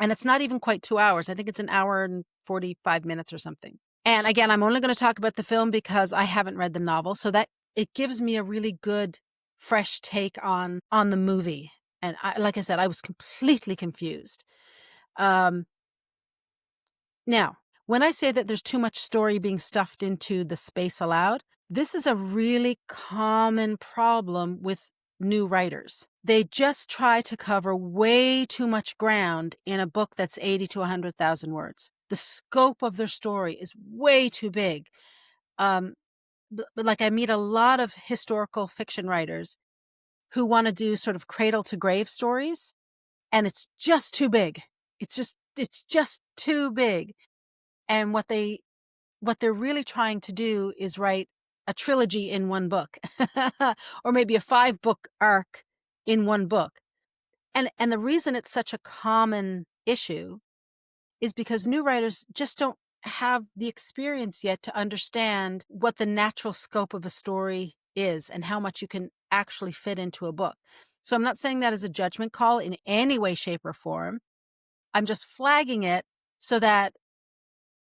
And it's not even quite 2 hours. I think it's an hour and 45 minutes or something. And again, I'm only going to talk about the film because I haven't read the novel. So that it gives me a really good, fresh take on the movie. And like I said, I was completely confused. Um, Now, when I say that there's too much story being stuffed into the space allowed, this is a really common problem with new writers. They just try to cover way too much ground in a book that's 80 to 100,000 words. The scope of their story is way too big. Um, but like I meet a lot of historical fiction writers who want to do sort of cradle to grave stories, and it's just too big. It's just too big. And what they're really trying to do is write a trilogy in one book or maybe a 5-book arc in one book. And the reason it's such a common issue is because new writers just don't have the experience yet to understand what the natural scope of a story is and how much you can actually fit into a book. So I'm not saying that as a judgment call in any way, shape, or form. I'm just flagging it so that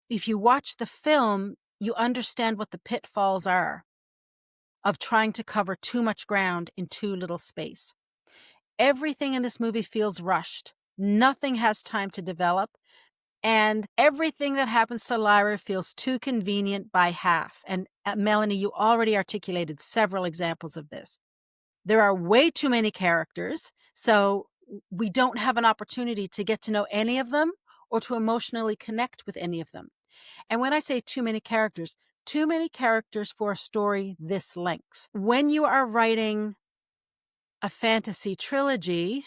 if you watch the film, you understand what the pitfalls are of trying to cover too much ground in too little space. Everything in this movie feels rushed. Nothing has time to develop. And everything that happens to Lyra feels too convenient by half. And Melanie, you already articulated several examples of this. There are way too many characters, so we don't have an opportunity to get to know any of them or to emotionally connect with any of them. And when I say too many characters for a story this length. When you are writing a fantasy trilogy,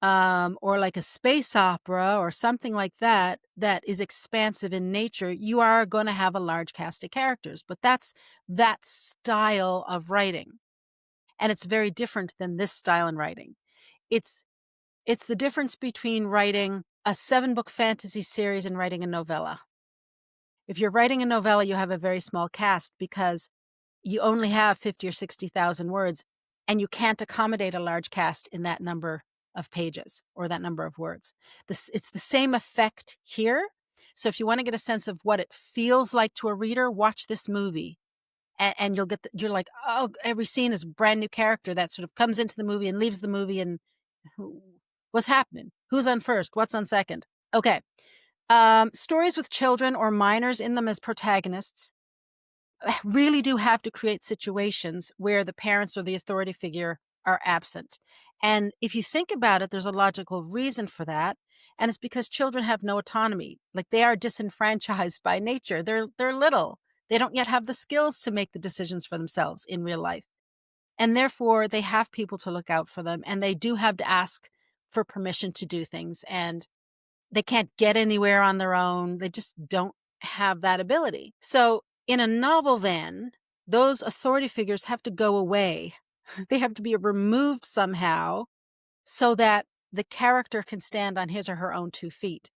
or like a space opera or something like that, that is expansive in nature, you are going to have a large cast of characters. But that's that style of writing. And it's very different than this style in writing. It's the difference between writing a 7-book fantasy series and writing a novella. If you're writing a novella, you have a very small cast because you only have 50 or 60,000 words, and you can't accommodate a large cast in that number of pages or that number of words. It's the same effect here. So if you want to get a sense of what it feels like to a reader, watch this movie. And you're like, oh, every scene is a brand new character that sort of comes into the movie and leaves the movie, and what's happening? Who's on first? What's on second? Okay. Stories with children or minors in them as protagonists really do have to create situations where the parents or the authority figure are absent. And if you think about it, there's a logical reason for that. And it's because children have no autonomy. Like, they are disenfranchised by nature. They're little. They don't yet have the skills to make the decisions for themselves in real life. And therefore, they have people to look out for them. And they do have to ask for permission to do things. And they can't get anywhere on their own. They just don't have that ability. So in a novel, then, those authority figures have to go away. They have to be removed somehow so that the character can stand on his or her own 2 feet.